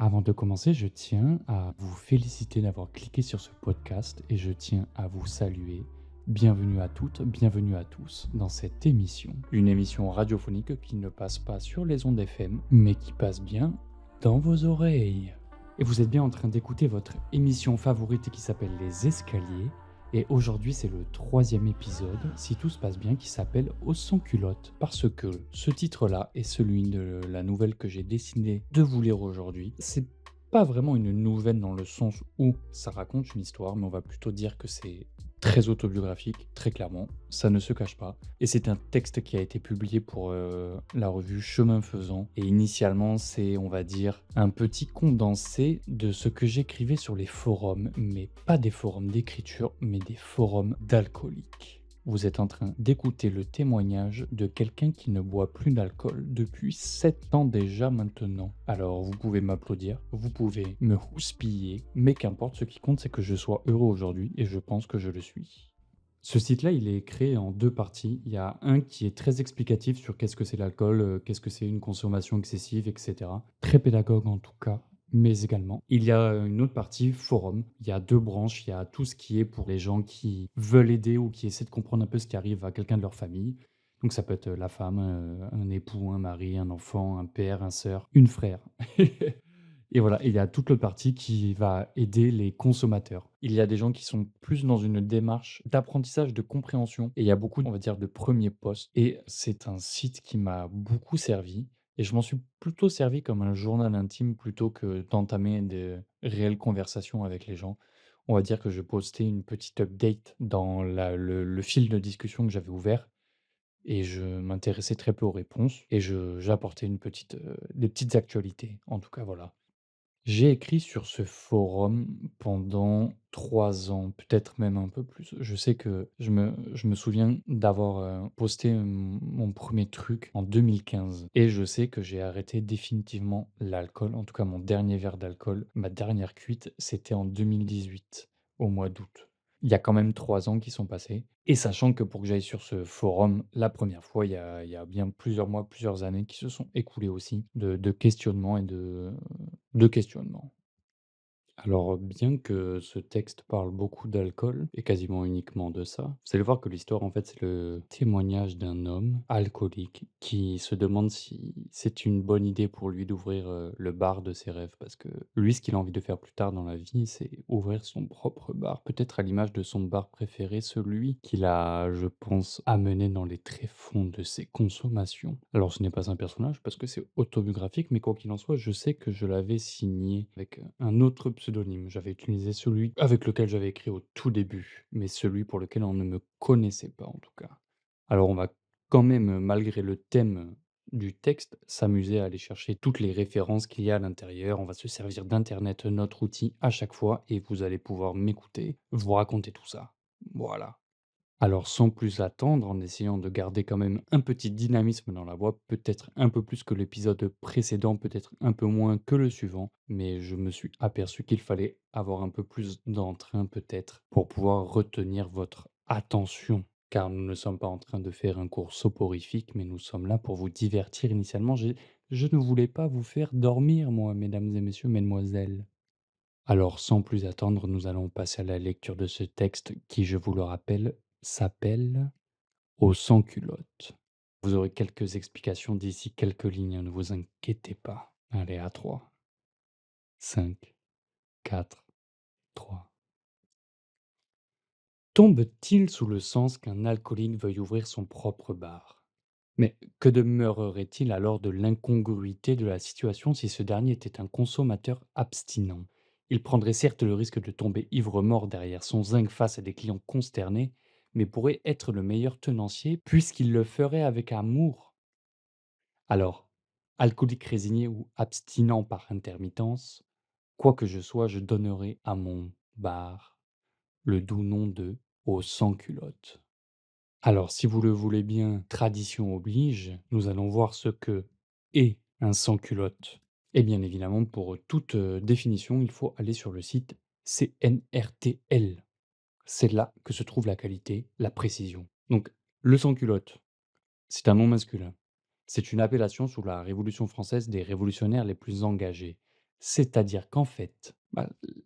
Avant de commencer, je tiens à vous féliciter d'avoir cliqué sur ce podcast et je tiens à vous saluer. Bienvenue à toutes, bienvenue à tous dans cette émission. Une émission radiophonique qui ne passe pas sur les ondes FM, mais qui passe bien dans vos oreilles. Et vous êtes bien en train d'écouter votre émission favorite qui s'appelle Les Escaliers. Et aujourd'hui, c'est le troisième épisode, si tout se passe bien, qui s'appelle Aux sans-culottes. Parce que ce titre-là est celui de la nouvelle que j'ai décidé de vous lire aujourd'hui. C'est pas vraiment une nouvelle dans le sens où ça raconte une histoire, mais on va plutôt dire que c'est très autobiographique, très clairement. Ça ne se cache pas. Et c'est un texte qui a été publié pour la revue Chemin Faisant. Et initialement, c'est, on va dire, un petit condensé de ce que j'écrivais sur les forums, mais pas des forums d'écriture, mais des forums d'alcooliques. Vous êtes en train d'écouter le témoignage de quelqu'un qui ne boit plus d'alcool depuis 7 ans déjà maintenant. Alors vous pouvez m'applaudir, vous pouvez me houspiller, mais qu'importe, ce qui compte c'est que je sois heureux aujourd'hui et je pense que je le suis. Ce site-là, il est créé en 2 parties. Il y a un qui est très explicatif sur qu'est-ce que c'est l'alcool, qu'est-ce que c'est une consommation excessive et cetera. Très pédagogue en tout cas, mais également il y a une autre partie forum. Il y a 2 branches, il y a tout ce qui est pour les gens qui veulent aider ou qui essaient de comprendre un peu ce qui arrive à quelqu'un de leur famille. Donc ça peut être, la femme, un époux, un mari, un enfant, un père, un sœur, une frère. Et voilà, et il y a toute l'autre partie qui va aider les consommateurs. Il y a des gens qui sont plus dans une démarche d'apprentissage, de compréhension et il y a beaucoup, on va dire, de premiers postes et c'est un site qui m'a beaucoup servi et je m'en suis plutôt servi comme un journal intime plutôt que d'entamer des réelles conversations avec les gens. On va dire que je postais une petite update dans le fil de discussion que j'avais ouvert et je m'intéressais très peu aux réponses et j'apportais des petites actualités, en tout cas, voilà. J'ai écrit sur ce forum pendant 3 ans, peut-être même un peu plus. Je sais que je me souviens d'avoir, posté, mon premier truc en 2015 et je sais que j'ai arrêté définitivement l'alcool, en tout cas mon dernier verre d'alcool, ma dernière cuite, c'était en 2018, au mois d'août. Il y a quand même 3 ans qui sont passés et sachant que pour que j'aille sur ce forum la première fois, il y a bien plusieurs mois, plusieurs années qui se sont écoulés aussi de questionnements et de questionnement. Alors, bien que ce texte parle beaucoup d'alcool et quasiment uniquement de ça, vous allez voir que l'histoire, en fait, c'est le témoignage d'un homme alcoolique qui se demande si c'est une bonne idée pour lui d'ouvrir le bar de ses rêves. Parce que lui, ce qu'il a envie de faire plus tard dans la vie, c'est ouvrir son propre bar. Peut-être à l'image de son bar préféré, celui qu'il a, je pense, amené dans les tréfonds de ses consommations. Alors, ce n'est pas un personnage parce que c'est autobiographique, mais quoi qu'il en soit, je sais que je l'avais signé avec un autre pseudonyme. J'avais utilisé celui avec lequel j'avais écrit au tout début, mais celui pour lequel on ne me connaissait pas en tout cas. Alors, on va quand même, malgré le thème du texte, s'amuser à aller chercher toutes les références qu'il y a à l'intérieur. On va se servir d'internet, notre outil, à chaque fois et vous allez pouvoir m'écouter, vous raconter tout ça. Voilà. Alors sans plus attendre, en essayant de garder quand même un petit dynamisme dans la voix, peut-être un peu plus que l'épisode précédent, peut-être un peu moins que le suivant, mais je me suis aperçu qu'il fallait avoir un peu plus d'entrain peut-être pour pouvoir retenir votre attention. Car nous ne sommes pas en train de faire un cours soporifique, mais nous sommes là pour vous divertir initialement. Je ne voulais pas vous faire dormir, moi, mesdames et messieurs, mesdemoiselles. Alors, sans plus attendre, nous allons passer à la lecture de ce texte qui, je vous le rappelle, s'appelle Aux sans-culottes. Vous aurez quelques explications d'ici quelques lignes, hein, ne vous inquiétez pas. Allez, à 3, 5, 4, 3. Tombe-t-il sous le sens qu'un alcoolique veuille ouvrir son propre bar? Mais que demeurerait-il alors de l'incongruité de la situation si ce dernier était un consommateur abstinent? Il prendrait certes le risque de tomber ivre-mort derrière son zinc face à des clients consternés, mais pourrait être le meilleur tenancier puisqu'il le ferait avec amour. Alors, alcoolique résigné ou abstinent par intermittence, quoi que je sois, je donnerai à mon bar le doux nom de Aux sans-culottes. Alors, si vous le voulez bien, tradition oblige, nous allons voir ce que est un sans-culotte. Et bien évidemment, pour toute définition, il faut aller sur le site CNRTL. C'est là que se trouve la qualité, la précision. Donc, le sans-culotte, c'est un nom masculin. C'est une appellation sous la Révolution française des révolutionnaires les plus engagés. C'est-à-dire qu'en fait,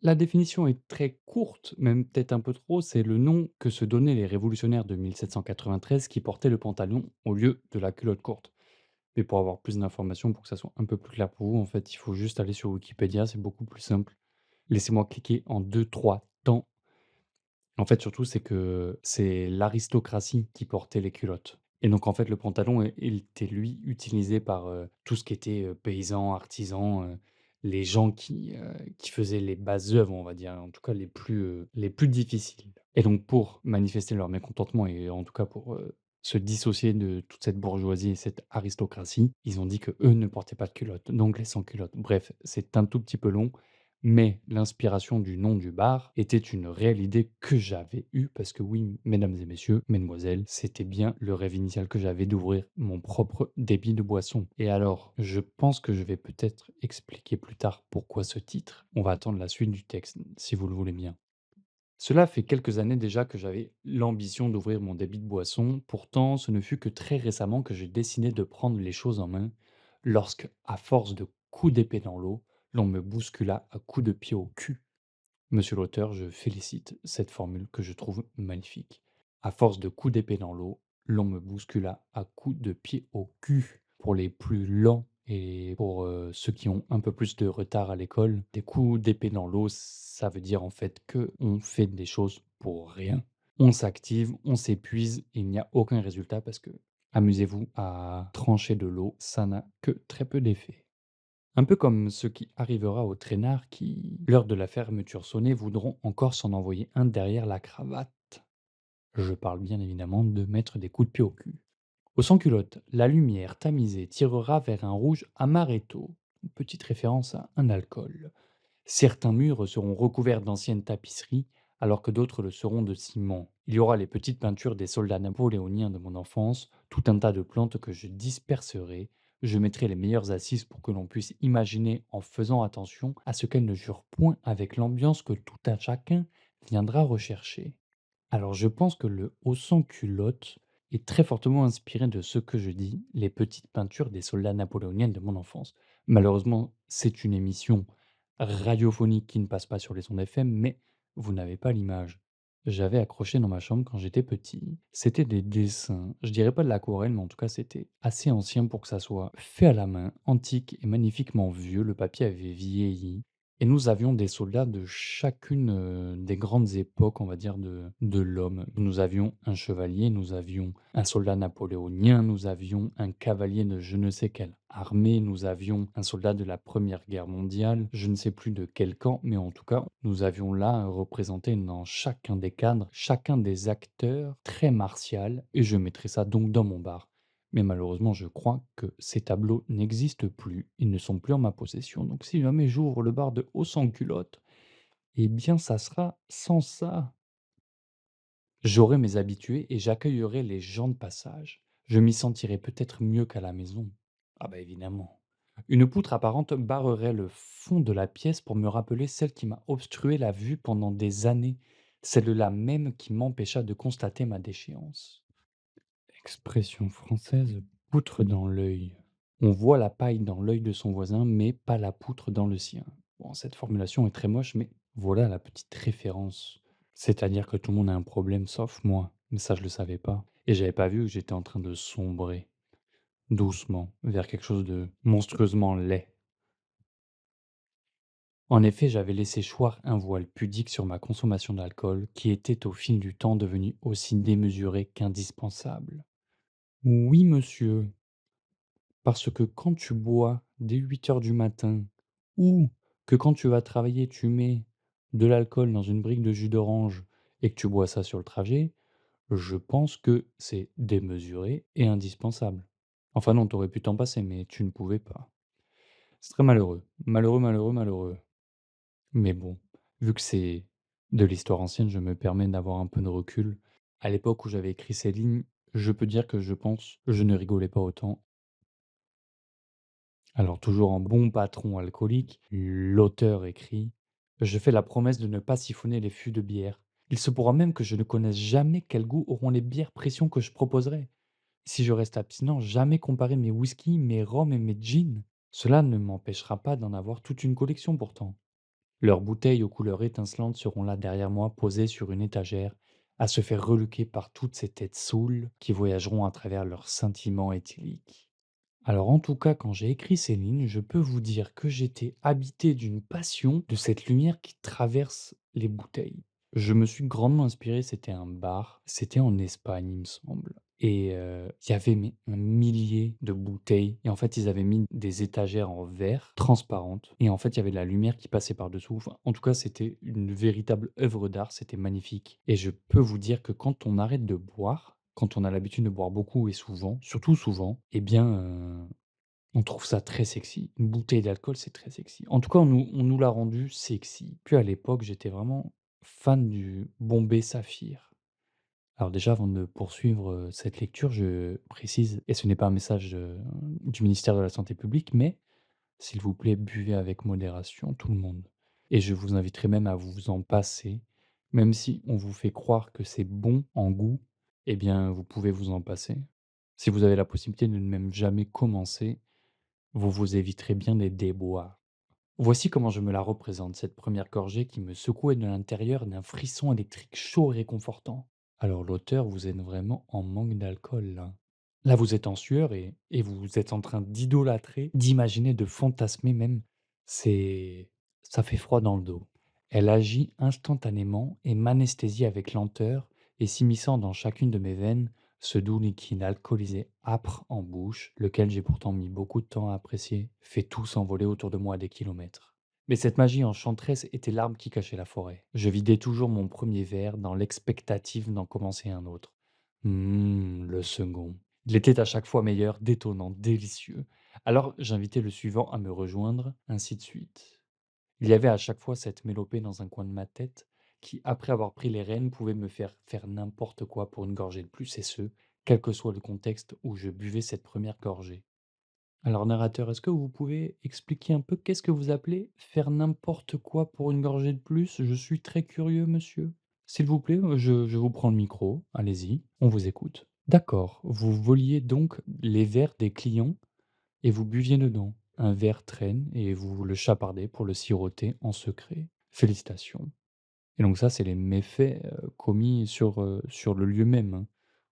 la définition est très courte, même peut-être un peu trop, c'est le nom que se donnaient les révolutionnaires de 1793 qui portaient le pantalon au lieu de la culotte courte. Mais pour avoir plus d'informations, pour que ça soit un peu plus clair pour vous, en fait, il faut juste aller sur Wikipédia, c'est beaucoup plus simple. Laissez-moi cliquer en deux trois temps. En fait, surtout, c'est que c'est l'aristocratie qui portait les culottes et donc en fait, le pantalon, il était lui utilisé par, tout ce qui était, paysans, artisans, les gens qui faisaient les basses œuvres, on va dire, en tout cas les plus difficiles et donc pour manifester leur mécontentement et en tout cas pour, se dissocier de toute cette bourgeoisie et cette aristocratie, ils ont dit que eux ne portaient pas de culottes, donc les sans culottes. Bref, c'est un tout petit peu long, mais l'inspiration du nom du bar était une réelle idée que j'avais eue parce que oui, mesdames et messieurs, mesdemoiselles, c'était bien le rêve initial que j'avais d'ouvrir mon propre débit de boisson. Et alors, je pense que je vais peut-être expliquer plus tard pourquoi ce titre. On va attendre la suite du texte, si vous le voulez bien. Cela fait quelques années déjà que j'avais l'ambition d'ouvrir mon débit de boisson, pourtant ce ne fut que très récemment que j'ai décidé de prendre les choses en main, lorsque, à force de coups d'épée dans l'eau, l'on me bouscula à coups de pied au cul. Monsieur l'auteur, je félicite cette formule que je trouve magnifique. À force de coups d'épée dans l'eau, l'on me bouscula à coups de pied au cul. Pour les plus lents et pour ceux qui ont un peu plus de retard à l'école, des coups d'épée dans l'eau, ça veut dire en fait que on fait des choses pour rien. On s'active, on s'épuise et il n'y a aucun résultat parce que, amusez-vous à trancher de l'eau, ça n'a que très peu d'effet. Un peu comme ce qui arrivera aux traînards qui, l'heure de la fermeture sonnée, voudront encore s'en envoyer un derrière la cravate. Je parle bien évidemment de mettre des coups de pied au cul. Au sans-culotte, la lumière tamisée tirera vers un rouge amaretto, petite référence à un alcool. Certains murs seront recouverts d'anciennes tapisseries, alors que d'autres le seront de ciment. Il y aura les petites peintures des soldats napoléoniens de mon enfance, tout un tas de plantes que je disperserai. Je mettrai les meilleures assises pour que l'on puisse imaginer en faisant attention à ce qu'elles ne jurent point avec l'ambiance que tout un chacun viendra rechercher. Alors je pense que le haut sans culotte est très fortement inspiré de ce que je dis, les petites peintures des soldats napoléoniennes de mon enfance. Malheureusement, c'est une émission radiophonique qui ne passe pas sur les ondes FM, mais vous n'avez pas l'image. J'avais accroché dans ma chambre quand j'étais petit. C'était des dessins, je dirais pas de l'aquarelle, mais en tout cas c'était assez ancien pour que ça soit fait à la main, antique et magnifiquement vieux. Le papier avait vieilli. Et nous avions des soldats de chacune, des grandes époques, on va dire, de l'homme. Nous avions un chevalier, nous avions un soldat napoléonien, nous avions un cavalier de je ne sais quelle armée, nous avions un soldat de la Première Guerre mondiale, je ne sais plus de quel camp, mais en tout cas, nous avions là représenté dans chacun des cadres, chacun des acteurs très martial et je mettrai ça donc dans mon bar. Mais malheureusement, je crois que ces tableaux n'existent plus, ils ne sont plus en ma possession. Donc si jamais j'ouvre le bar de Haut sans culotte, eh bien ça sera sans ça. J'aurai mes habitués et j'accueillerai les gens de passage. Je m'y sentirai peut-être mieux qu'à la maison. Ah bah évidemment. Une poutre apparente barrerait le fond de la pièce pour me rappeler celle qui m'a obstrué la vue pendant des années, celle-là même qui m'empêcha de constater ma déchéance. Expression française, poutre dans l'œil. On voit la paille dans l'œil de son voisin, mais pas la poutre dans le sien. Bon, cette formulation est très moche, mais voilà la petite référence. C'est-à-dire que tout le monde a un problème sauf moi. Mais ça, je le savais pas. Et j'avais pas vu que j'étais en train de sombrer, doucement, vers quelque chose de monstrueusement laid. En effet, j'avais laissé choir un voile pudique sur ma consommation d'alcool, qui était au fil du temps devenue aussi démesurée qu'indispensable. Oui, monsieur, parce que quand tu bois dès 8 heures du matin ou que quand tu vas travailler, tu mets de l'alcool dans une brique de jus d'orange et que tu bois ça sur le trajet, je pense que c'est démesuré et indispensable. Enfin non, tu aurais pu t'en passer, mais tu ne pouvais pas. C'est très malheureux. Malheureux, malheureux, malheureux. Mais bon, vu que c'est de l'histoire ancienne, je me permets d'avoir un peu de recul. À l'époque où j'avais écrit ces lignes, je peux dire que je pense, je ne rigolais pas autant. Alors, toujours en bon patron alcoolique, l'auteur écrit: «Je fais la promesse de ne pas siphonner les fûts de bière. Il se pourra même que je ne connaisse jamais quel goût auront les bières pression que je proposerai. Si je reste abstinent, jamais comparer mes whiskies, mes rhums et mes gins. Cela ne m'empêchera pas d'en avoir toute une collection pourtant. Leurs bouteilles aux couleurs étincelantes seront là derrière moi, posées sur une étagère, à se faire reluquer par toutes ces têtes saoules qui voyageront à travers leurs scintillements éthyliques. Alors en tout cas, quand j'ai écrit ces lignes, je peux vous dire que j'étais habité d'une passion de cette lumière qui traverse les bouteilles. Je me suis grandement inspiré, c'était un bar, c'était en Espagne, il me semble. Et il y avait mais un millier de bouteilles. Et en fait, ils avaient mis des étagères en verre transparentes. Et en fait, il y avait de la lumière qui passait par-dessous. Enfin, en tout cas, c'était une véritable œuvre d'art, c'était magnifique. Et je peux vous dire que quand on arrête de boire, quand on a l'habitude de boire beaucoup et souvent, surtout souvent, eh bien, on trouve ça très sexy. Une bouteille d'alcool, c'est très sexy. En tout cas, on nous l'a rendu sexy. Puis à l'époque, j'étais vraiment fan du Bombay Saphir. Alors déjà, avant de poursuivre, cette lecture, je précise et ce n'est pas un message, du ministère de la Santé publique, mais s'il vous plaît, buvez avec modération, tout le monde. Et je vous inviterai même à vous en passer. Même si on vous fait croire que c'est bon en goût, eh bien, vous pouvez vous en passer. Si vous avez la possibilité de ne même jamais commencer, vous vous éviterez bien des déboires. Voici comment je me la représente, cette première gorgée qui me secouait de l'intérieur d'un frisson électrique chaud et réconfortant. Alors l'auteur, vous êtes vraiment en manque d'alcool là. Là, vous êtes en sueur et vous êtes en train d'idolâtrer, d'imaginer, de fantasmer même. C'est ça fait froid dans le dos. Elle agit instantanément et m'anesthésie avec lenteur et s'immisçant dans chacune de mes veines, ce doux liquide alcoolisé âpre en bouche, lequel j'ai pourtant mis beaucoup de temps à apprécier, fait tout s'envoler autour de moi à des kilomètres. Mais cette magie enchanteresse était l'arbre qui cachait la forêt. Je vidais toujours mon premier verre dans l'expectative d'en commencer un autre. Le second. Il était à chaque fois meilleur, détonnant, délicieux. Alors j'invitais le suivant à me rejoindre, ainsi de suite. Il y avait à chaque fois cette mélopée dans un coin de ma tête qui, après avoir pris les rênes, pouvait me faire faire n'importe quoi pour une gorgée de plus, et ce, quel que soit le contexte où je buvais cette première gorgée. Alors narrateur, est-ce que vous pouvez expliquer un peu qu'est-ce que vous appelez faire n'importe quoi pour une gorgée de plus? Je suis très curieux, monsieur. S'il vous plaît, je vous prends le micro, allez-y, on vous écoute. D'accord, vous voliez donc les verres des clients et vous buviez dedans. Un verre traîne et vous le chapardez pour le siroter en secret. Félicitations. Et donc ça, c'est les méfaits, commis sur le lieu même, hein.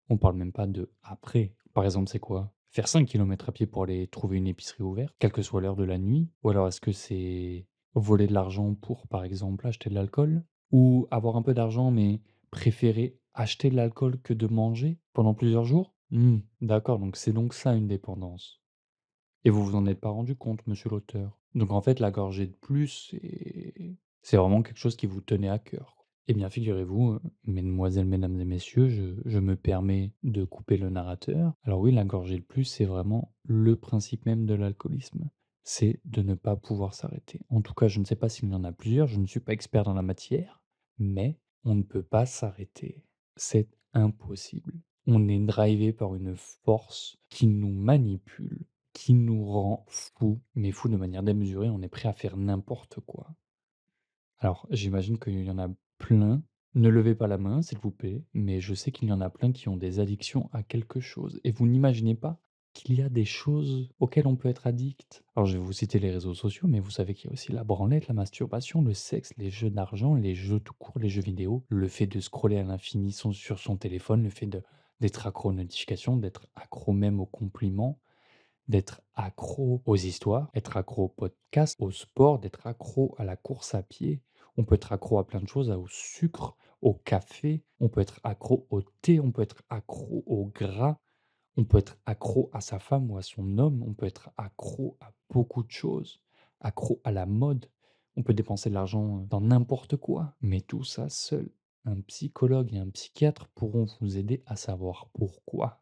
On parle même pas de après. Par exemple, c'est quoi? Faire 5 kilomètres à pied pour aller trouver une épicerie ouverte, quelle que soit l'heure de la nuit? Ou alors est-ce que c'est voler de l'argent pour, par exemple, acheter de l'alcool? Ou avoir un peu d'argent, mais préférer acheter de l'alcool que de manger pendant plusieurs jours? D'accord, donc c'est donc ça une dépendance. Et vous vous en êtes pas rendu compte, monsieur l'auteur. Donc en fait, la gorgée de plus, c'est vraiment quelque chose qui vous tenait à cœur, quoi. Eh bien, figurez-vous, mesdemoiselles, mesdames et messieurs, je me permets de couper le narrateur. Alors oui, la gorgée de plus, c'est vraiment le principe même de l'alcoolisme. C'est de ne pas pouvoir s'arrêter. En tout cas, je ne sais pas s'il y en a plusieurs, je ne suis pas expert dans la matière, mais on ne peut pas s'arrêter. C'est impossible. On est drivé par une force qui nous manipule, qui nous rend fous, mais fous de manière démesurée, on est prêt à faire n'importe quoi. Alors, j'imagine qu'il y en a plein. Ne levez pas la main, s'il vous plaît, mais je sais qu'il y en a plein qui ont des addictions à quelque chose. Et vous n'imaginez pas qu'il y a des choses auxquelles on peut être addict. Alors, je vais vous citer les réseaux sociaux, mais vous savez qu'il y a aussi la branlette, la masturbation, le sexe, les jeux d'argent, les jeux tout court, les jeux vidéo, le fait de scroller à l'infini sur son téléphone, le fait d'être accro aux notifications, d'être accro même aux compliments, d'être accro aux histoires, être accro au podcast, au sport, d'être accro à la course à pied. On peut être accro à plein de choses, au sucre, au café, on peut être accro au thé, on peut être accro au gras, on peut être accro à sa femme ou à son homme, on peut être accro à beaucoup de choses, accro à la mode. On peut dépenser de l'argent dans n'importe quoi, mais tout ça seul. Un psychologue et un psychiatre pourront vous aider à savoir pourquoi.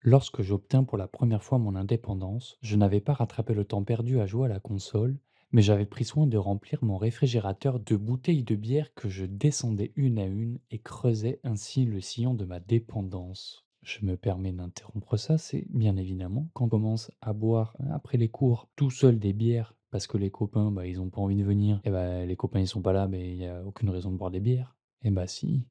Lorsque j'obtins pour la première fois mon indépendance, je n'avais pas rattrapé le temps perdu à jouer à la console, mais j'avais pris soin de remplir mon réfrigérateur de bouteilles de bière que je descendais une à une et creusais ainsi le sillon de ma dépendance. Je me permets d'interrompre ça, c'est bien évidemment quand on commence à boire après les cours tout seul des bières parce que les copains, bah, ils ont pas envie de venir, et bah, les copains ils sont pas là, mais il y a aucune raison de boire des bières. Et bah si,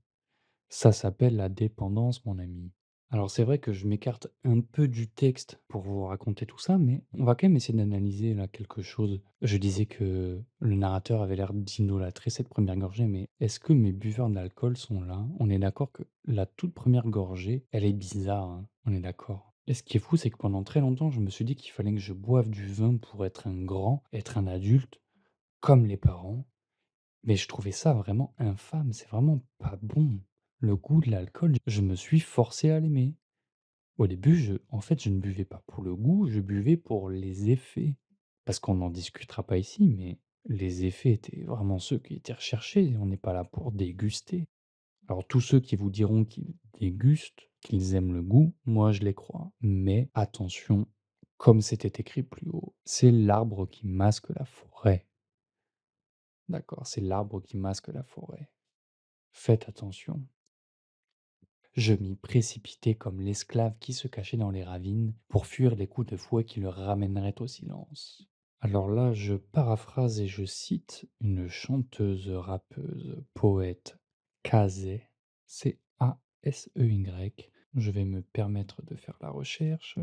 ça s'appelle la dépendance, mon ami. Alors c'est vrai que je m'écarte un peu du texte pour vous raconter tout ça, mais on va quand même essayer d'analyser là quelque chose. Je disais que le narrateur avait l'air d'idolâtrer cette première gorgée, mais est-ce que mes buveurs d'alcool sont là? On est d'accord que la toute première gorgée, elle est bizarre, hein, on est d'accord. Et ce qui est fou, c'est que pendant très longtemps, je me suis dit qu'il fallait que je boive du vin pour être un grand, être un adulte, comme les parents. Mais je trouvais ça vraiment infâme, c'est vraiment pas bon. Le goût de l'alcool, je me suis forcé à l'aimer. Au début, je ne buvais pas pour le goût, je buvais pour les effets. Parce qu'on n'en discutera pas ici, mais les effets étaient vraiment ceux qui étaient recherchés. On n'est pas là pour déguster. Alors tous ceux qui vous diront qu'ils dégustent, qu'ils aiment le goût, moi je les crois. Mais attention, comme c'était écrit plus haut, c'est l'arbre qui masque la forêt. D'accord, c'est l'arbre qui masque la forêt. Faites attention. Je m'y précipitai comme l'esclave qui se cachait dans les ravines pour fuir les coups de fouet qui le ramèneraient au silence. Alors là, je paraphrase et je cite une chanteuse, rappeuse, poète, Kazé, Casey. Je vais me permettre de faire la recherche.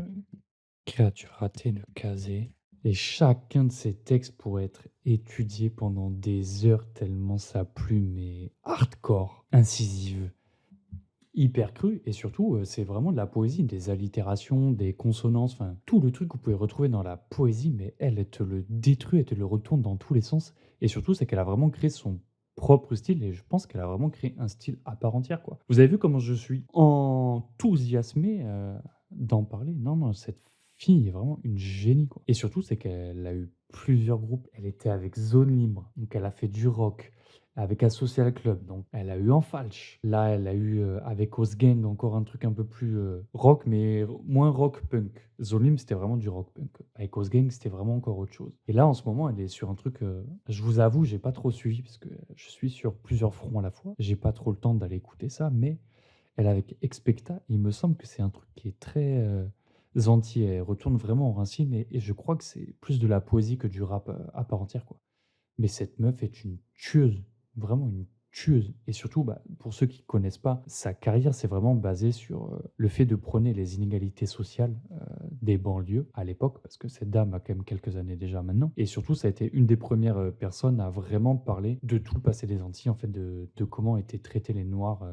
Créature ratée de Kazé. Et chacun de ces textes pourrait être étudié pendant des heures tellement sa plume est hardcore, incisive. Hyper cru et surtout, c'est vraiment de la poésie, des allitérations, des consonances, enfin tout le truc que vous pouvez retrouver dans la poésie, mais elle te le détruit, elle te le retourne dans tous les sens et surtout, c'est qu'elle a vraiment créé son propre style et je pense qu'elle a vraiment créé un style à part entière, quoi. Vous avez vu comment je suis enthousiasmé, d'en parler? Non, non, cette fille est vraiment une génie, quoi et surtout, c'est qu'elle a eu plusieurs groupes. Elle était avec Zone Libre, donc elle a fait du rock, avec Asocial Club, donc elle a eu En Falche. Là, elle a eu, avec Ozgang encore un truc un peu plus, rock, mais moins rock punk. Zolim, c'était vraiment du rock punk. Avec Ozgang, c'était vraiment encore autre chose. Et là, en ce moment, elle est sur un truc, je vous avoue, j'ai pas trop suivi parce que je suis sur plusieurs fronts à la fois. J'ai pas trop le temps d'aller écouter ça, mais elle est avec Expecta, il me semble que c'est un truc qui est très, entier. Elle retourne vraiment aux racines et je crois que c'est plus de la poésie que du rap, à part entière, quoi. Mais cette meuf est une tueuse, vraiment une tueuse et surtout, bah, pour ceux qui connaissent pas, sa carrière s'est vraiment basée sur, le fait de prôner les inégalités sociales, des banlieues à l'époque, parce que cette dame a quand même quelques années déjà maintenant et surtout ça a été une des premières res personnes à vraiment parler de tout le passé des Antilles, en fait, de comment étaient traités les noirs,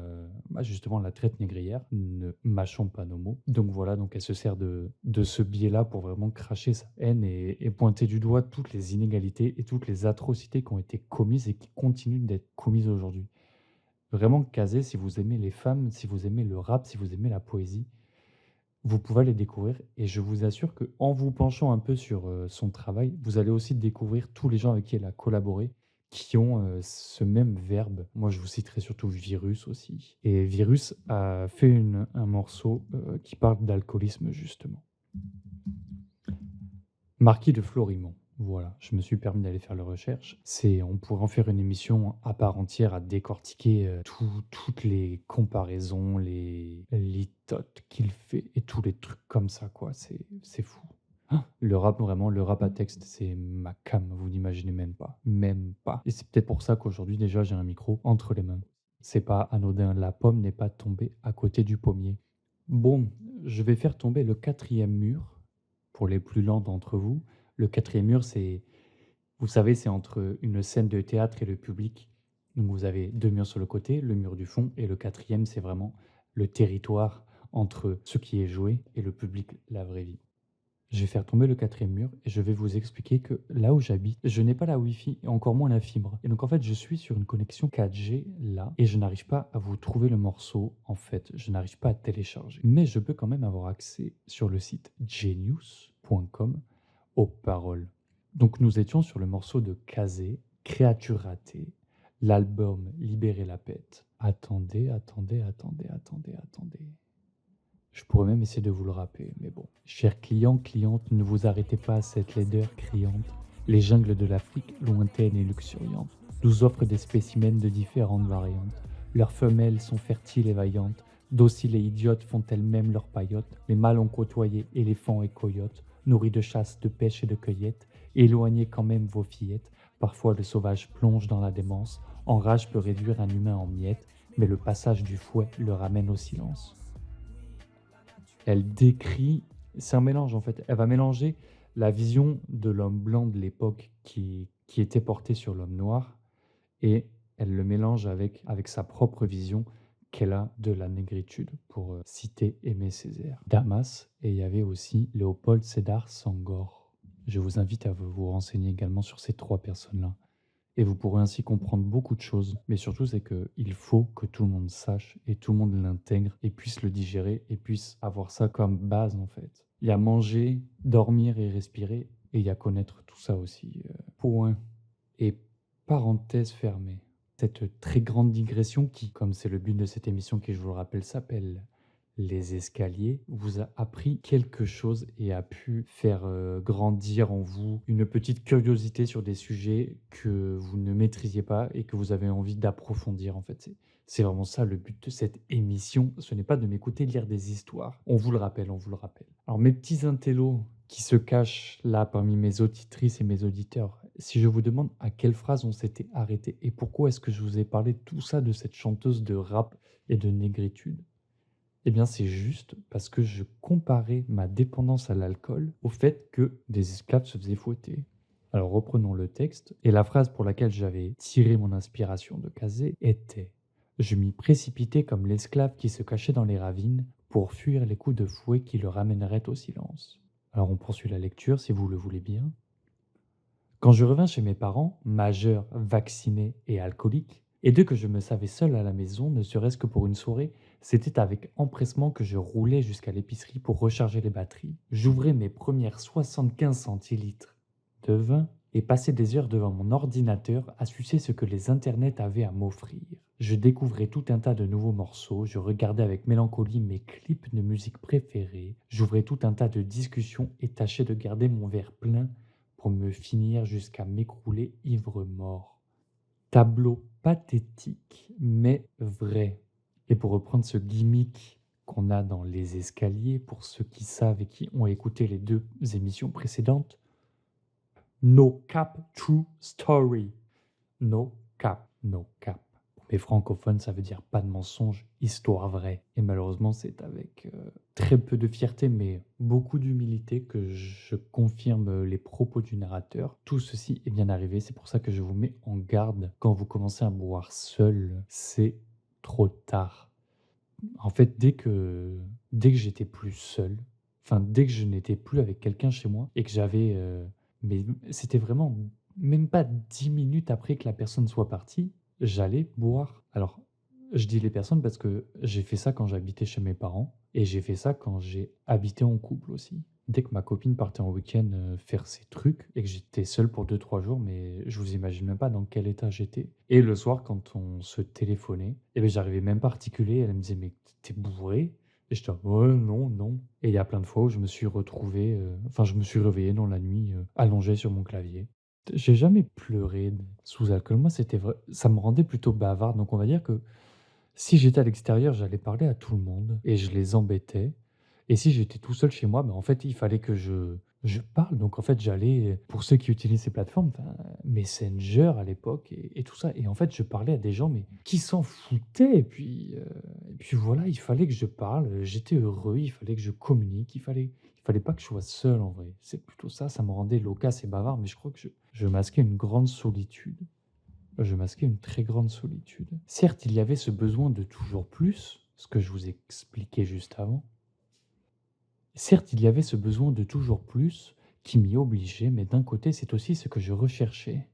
bah, justement la traite négrière, ne mâchons pas nos mots. Donc voilà, donc elle se sert de ce biais-là pour vraiment cracher sa haine et pointer du doigt toutes les inégalités et toutes les atrocités qui ont été commises et qui continuent d'être commises aujourd'hui. Vraiment Kazé, si vous aimez les femmes, si vous aimez le rap, si vous aimez la poésie, vous pouvez aller découvrir et je vous assure qu'en vous penchant un peu sur, son travail, vous allez aussi découvrir tous les gens avec qui elle a collaboré, qui ont, ce même verbe. Moi, je vous citerai surtout Virus aussi et Virus a fait un morceau, qui parle d'alcoolisme justement. Marquis de Florimond. Voilà, je me suis permis d'aller faire la recherche. On pourrait en faire une émission à part entière à décortiquer toutes les comparaisons, les litotes qu'il fait et tous les trucs comme ça, quoi. C'est fou. Ah, le rap, vraiment, le rap à texte, c'est ma came, vous n'imaginez même pas. Même pas. Et c'est peut-être pour ça qu'aujourd'hui, déjà, j'ai un micro entre les mains. C'est pas anodin, la pomme n'est pas tombée à côté du pommier. Bon, je vais faire tomber le quatrième mur pour les plus lents d'entre vous. Le quatrième mur, c'est, vous savez, c'est entre une scène de théâtre et le public. Donc vous avez deux murs sur le côté, le mur du fond, et le quatrième, c'est vraiment le territoire entre ce qui est joué et le public, la vraie vie. Je vais faire tomber le quatrième mur et je vais vous expliquer que là où j'habite, je n'ai pas la Wi-Fi et encore moins la fibre. Et donc en fait, je suis sur une connexion 4G là et je n'arrive pas à vous trouver le morceau. En fait, je n'arrive pas à télécharger. Mais je peux quand même avoir accès sur le site genius.com aux paroles. Donc nous étions sur le morceau de Kazé, Créature ratée, l'album Libérer la pète. Attendez, attendez, attendez, attendez, attendez. Je pourrais même essayer de vous le rappeler, mais bon. Chers clients, clientes, ne vous arrêtez pas à cette laideur criante. Les jungles de l'Afrique, lointaines et luxuriantes, nous offrent des spécimens de différentes variantes. Leurs femelles sont fertiles et vaillantes, dociles et idiotes font elles-mêmes leurs paillotes. Les mâles ont côtoyé éléphants et coyotes, nourris de chasse, de pêche et de cueillette. Éloignez quand même vos fillettes. Parfois le sauvage plonge dans la démence. En rage peut réduire un humain en miettes, mais le passage du fouet le ramène au silence. Elle décrit c'est un mélange, en fait. Elle va mélanger la vision de l'homme blanc de l'époque qui était portée sur l'homme noir et elle le mélange avec sa propre vision qu'elle a de la négritude, pour, citer Aimé Césaire. Damas et il y avait aussi Léopold Sédar Senghor. Je vous invite à vous renseigner également sur ces 3 personnes-là et vous pourrez ainsi comprendre beaucoup de choses. Mais surtout, c'est qu'il faut que tout le monde sache et tout le monde l'intègre et puisse le digérer et puisse avoir ça comme base, en fait. Il y a manger, dormir et respirer et il y a connaître tout ça aussi, point et parenthèse fermée. Cette très grande digression qui, comme c'est le but de cette émission qui, je vous le rappelle, s'appelle Les Escaliers, vous a appris quelque chose et a pu faire, grandir en vous une petite curiosité sur des sujets que vous ne maîtrisiez pas et que vous avez envie d'approfondir, en fait. C'est vraiment ça le but de cette émission, ce n'est pas de m'écouter lire des histoires. On vous le rappelle, on vous le rappelle. Alors mes petits intellos qui se cachent là parmi mes auditrices et mes auditeurs, si je vous demande à quelle phrase on s'était arrêté et pourquoi est-ce que je vous ai parlé de tout ça, de cette chanteuse de rap et de négritude? Eh bien, c'est juste parce que je comparais ma dépendance à l'alcool au fait que des esclaves se faisaient fouetter. Alors reprenons le texte, et la phrase pour laquelle j'avais tiré mon inspiration de Cazet était: Je m'y précipitais comme l'esclave qui se cachait dans les ravines pour fuir les coups de fouet qui le ramèneraient au silence. Alors on poursuit la lecture si vous le voulez bien. Quand je revins chez mes parents, majeurs, vaccinés et alcooliques, et dès que je me savais seul à la maison, ne serait-ce que pour une soirée, c'était avec empressement que je roulais jusqu'à l'épicerie pour recharger les batteries. J'ouvrais mes premières 75 centilitres de vin et passais des heures devant mon ordinateur à sucer ce que les internets avaient à m'offrir. Je découvrais tout un tas de nouveaux morceaux, je regardais avec mélancolie mes clips de musique préférés, j'ouvrais tout un tas de discussions et tâchais de garder mon verre plein pour me finir jusqu'à m'écrouler ivre-mort. Tableau pathétique, mais vrai. Et pour reprendre ce gimmick qu'on a dans Les Escaliers, pour ceux qui savent et qui ont écouté les 2 émissions précédentes, no cap, true story. No cap, no cap. Pour mes francophones, ça veut dire pas de mensonge, histoire vraie. Et malheureusement, c'est avec très peu de fierté, mais beaucoup d'humilité que je confirme les propos du narrateur. Tout ceci est bien arrivé, c'est pour ça que je vous mets en garde. Quand vous commencez à boire seul, c'est trop tard. En fait, dès que j'étais plus seul, enfin dès que je n'étais plus avec quelqu'un chez moi et que j'avais, mais c'était vraiment même pas 10 minutes après que la personne soit partie, j'allais boire. Alors, je dis les personnes parce que j'ai fait ça quand j'habitais chez mes parents et j'ai fait ça quand j'ai habité en couple aussi. Dès que ma copine partait en week-end, faire ses trucs et que j'étais seul pour 2 3 jours, mais je vous imagine même pas dans quel état j'étais. Et le soir, quand on se téléphonait, et beh, j'arrivais même pas à articuler. Elle me disait: «Mais tu bourré?» Et j'étais là: «Ouais, non, non». Et il y a plein de fois où je me suis retrouvé, enfin je me suis réveillé dans la nuit, allongé sur mon clavier. J'ai jamais pleuré sous alcool. Moi, c'était vrai ça me rendait plutôt bavard, donc on va dire que si j'étais à l'extérieur, j'allais parler à tout le monde et je les embêtais. Et si j'étais tout seul chez moi, bah, en fait, il fallait que je parle. Donc en fait, j'allais, pour ceux qui utilisent ces plateformes, enfin, Messenger à l'époque et tout ça. Et en fait, je parlais à des gens, mais qui s'en foutaient. Et puis voilà, il fallait que je parle. J'étais heureux, il fallait que je communique, il fallait pas que je sois seul en vrai. C'est plutôt ça, ça me rendait loquace et bavard, mais je crois que je masquais une grande solitude. Je masquais une très grande solitude. Certes, il y avait ce besoin de toujours plus, ce que je vous expliquais juste avant. Certes, il y avait ce besoin de toujours plus qui m'y obligeait, mais d'un côté, c'est aussi ce que je recherchais.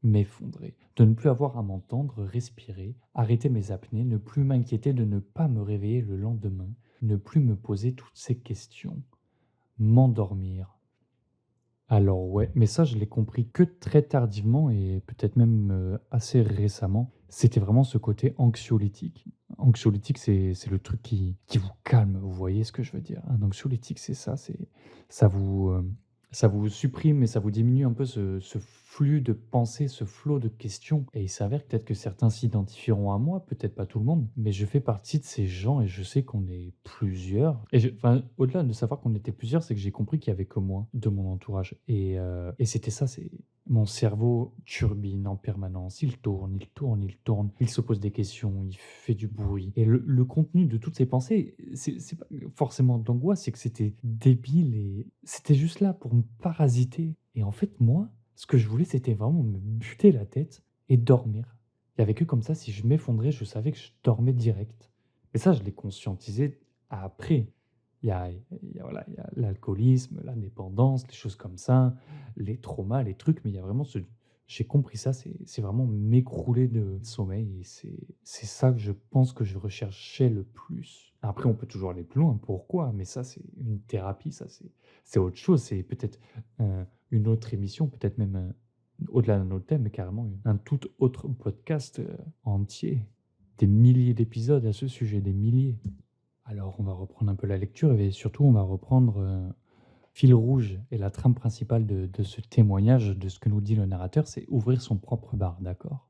M'effondrer, de ne plus avoir à m'entendre respirer, arrêter mes apnées, ne plus m'inquiéter de ne pas me réveiller le lendemain, ne plus me poser toutes ces questions, m'endormir. Alors ouais, mais ça je l'ai compris que très tardivement et peut-être même, assez récemment. C'était vraiment ce côté anxiolytique. Anxiolytique, c'est le truc qui vous calme, vous voyez ce que je veux dire? Un anxiolytique, c'est ça, ça vous, ça vous supprime et ça vous diminue un peu ce flux de pensées, ce flot de questions et il s'avère peut-être que certains s'identifieront à moi, peut-être pas tout le monde, mais je fais partie de ces gens et je sais qu'on est plusieurs et enfin, au-delà de savoir qu'on était plusieurs, c'est que j'ai compris qu'il y avait que moi de mon entourage et c'était ça, c'est mon cerveau turbine en permanence. Il tourne, il tourne, il tourne. Il se pose des questions, il fait du bruit. Et le contenu de toutes ces pensées, c'est pas forcément de l'angoisse, c'est que c'était débile et c'était juste là pour me parasiter. Et en fait, moi, ce que je voulais, c'était vraiment me buter la tête et dormir. Il y avait que comme ça, si je m'effondrais, je savais que je dormais direct. Et ça, je l'ai conscientisé après. Voilà, il y a l'alcoolisme, la dépendance, les choses comme ça, les traumas, les trucs, mais il y a vraiment ce j'ai compris ça, c'est vraiment m'écrouler de sommeil et c'est ça que je pense que je recherchais le plus. Après, on peut toujours aller plus loin, pourquoi? Mais ça, c'est une thérapie, ça, c'est autre chose, c'est peut-être, une autre émission, peut-être même, au-delà d'un autre thème, mais carrément un tout autre podcast, entier. Des milliers d'épisodes à ce sujet, des milliers. Alors, on va reprendre un peu la lecture et surtout, on va reprendre, fil rouge et la trame principale de ce témoignage, de ce que nous dit le narrateur, c'est ouvrir son propre bar, d'accord?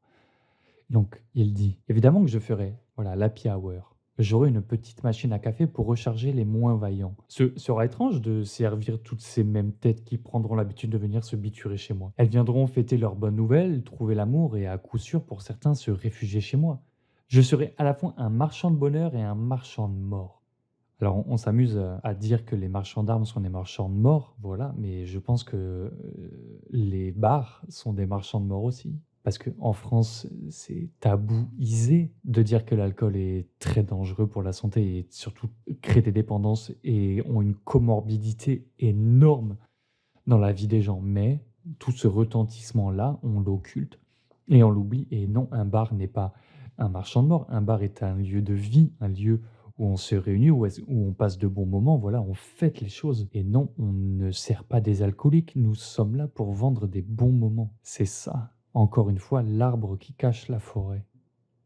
Donc, il dit: «Évidemment que je ferai, voilà, l'happy hour. J'aurai une petite machine à café pour recharger les moins vaillants. Ce sera étrange de servir toutes ces mêmes têtes qui prendront l'habitude de venir se biturer chez moi. Elles viendront fêter leurs bonnes nouvelles, trouver l'amour et à coup sûr, pour certains, se réfugier chez moi. Je serai à la fois un marchand de bonheur et un marchand de mort.» Alors on s'amuse, à dire que les marchands d'armes sont des marchands de mort, voilà, mais je pense que, les bars sont des marchands de mort aussi. Parce qu'en France, c'est tabouisé de dire que l'alcool est très dangereux pour la santé et surtout crée des dépendances et ont une comorbidité énorme dans la vie des gens. Mais tout ce retentissement-là, on l'occulte et on l'oublie et non, un bar n'est pas un marchand de mort. Un bar est un lieu de vie, un lieu où on se réunit, où on passe de bons moments, voilà, on fête les choses et non, on ne sert pas des alcooliques, nous sommes là pour vendre des bons moments. C'est ça, encore une fois, l'arbre qui cache la forêt.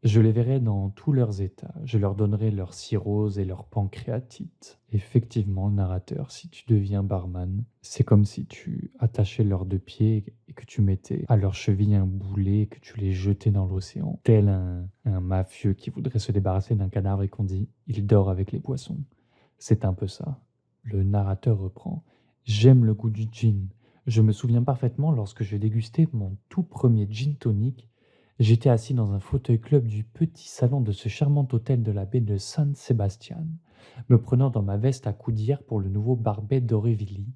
Je les verrai dans tous leurs états, je leur donnerai leur cirrhose et leur pancréatite. Effectivement, le narrateur, si tu deviens barman, c'est comme si tu attachais leurs 2 pieds et que tu mettais à leurs chevilles un boulet et que tu les jetais dans l'océan, tel un mafieux qui voudrait se débarrasser d'un cadavre et qu'on dit: «Il dort avec les poissons». C'est un peu ça. Le narrateur reprend: «J'aime le goût du gin. Je me souviens parfaitement lorsque je dégustais mon tout premier gin tonic. J'étais assis dans un fauteuil club du petit salon de ce charmant hôtel de la baie de San Sebastian, me prenant dans ma veste à coudière pour le nouveau Barbet d'Aurevilly,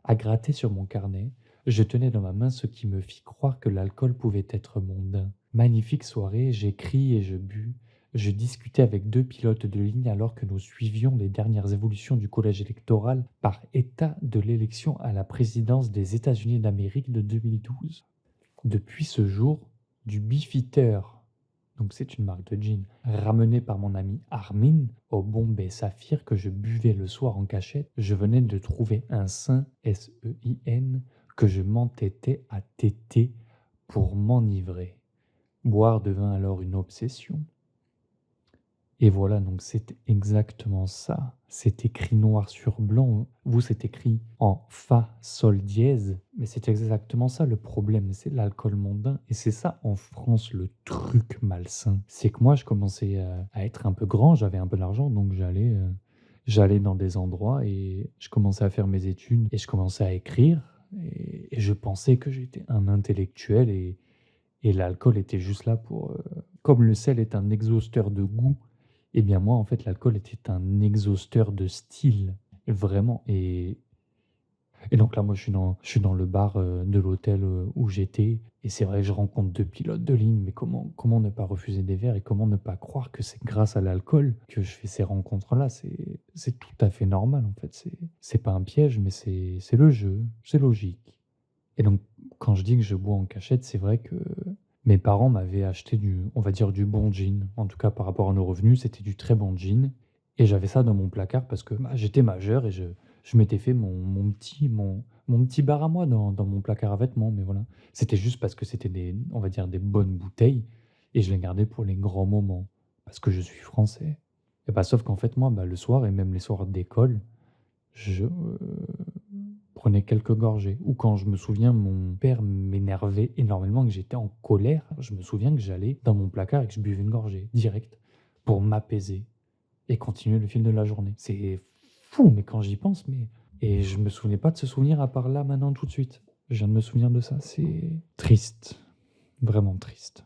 à gratter sur mon carnet. Je tenais dans ma main ce qui me fit croire que l'alcool pouvait être mondain. Magnifique soirée, j'écris et je bus. Je discutais avec 2 pilotes de ligne alors que nous suivions les dernières évolutions du collège électoral par État de l'élection à la présidence des États-Unis d'Amérique de 2012. Depuis ce jour, du Beefeater, donc c'est une marque de gin, ramené par mon ami Armin au Bombay Saphir que je buvais le soir en cachette, je venais de trouver un sein, S-E-I-N, que je m'entêtais à téter pour m'enivrer. Boire devint alors une obsession. Et voilà, donc c'est exactement ça. C'est écrit noir sur blanc. Vous, c'est écrit en fa, sol dièse. Mais c'est exactement ça le problème, c'est l'alcool mondain. Et c'est ça, en France, le truc malsain. C'est que moi, je commençais à être un peu grand, j'avais un peu d'argent, donc j'allais dans des endroits et je commençais à faire mes études et je commençais à écrire. Et je pensais que j'étais un intellectuel et l'alcool était juste là pour... comme le sel est un exhausteur de goût, eh bien moi, en fait, l'alcool était un exhausteur de style, vraiment. Et donc là, moi, je suis dans le bar de l'hôtel où j'étais. Et c'est vrai que je rencontre 2 pilotes de ligne, mais comment ne pas refuser des verres et comment ne pas croire que c'est grâce à l'alcool que je fais ces rencontres-là. C'est tout à fait normal, en fait. C'est pas un piège, mais c'est le jeu, c'est logique. Et donc, quand je dis que je bois en cachette, c'est vrai que mes parents m'avaient acheté on va dire du bon gin. En tout cas, par rapport à nos revenus, c'était du très bon gin. Et j'avais ça dans mon placard parce que bah, j'étais majeur et je m'étais fait mon petit bar à moi dans mon placard à vêtements. Mais voilà, c'était juste parce que c'était on va dire, des bonnes bouteilles et je les gardais pour les grands moments parce que je suis français. Et bah, sauf qu'en fait, moi, bah, le soir et même les soirs d'école, je prenais quelques gorgées. Ou quand je me souviens, mon père m'énervait énormément, que j'étais en colère, je me souviens que j'allais dans mon placard et que je buvais une gorgée, direct, pour m'apaiser et continuer le fil de la journée. C'est fou, mais quand j'y pense, mais et je me souvenais pas de ce souvenir à part là, maintenant, tout de suite. Je viens de me souvenir de ça, c'est triste, vraiment triste.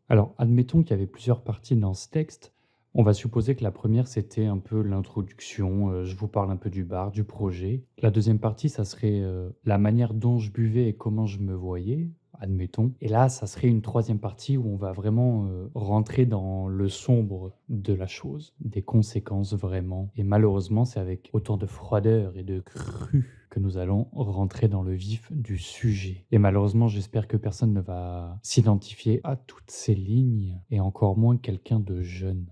Alors, admettons qu'il y avait plusieurs parties dans ce texte. On va supposer que la première, c'était un peu l'introduction, je vous parle un peu du bar, du projet. La deuxième partie, ça serait, la manière dont je buvais et comment je me voyais, admettons. Et là, ça serait une troisième partie où on va vraiment, rentrer dans le sombre de la chose, des conséquences vraiment. Et malheureusement, c'est avec autant de froideur et de cru que nous allons rentrer dans le vif du sujet. Et malheureusement, j'espère que personne ne va s'identifier à toutes ces lignes et encore moins quelqu'un de jeune.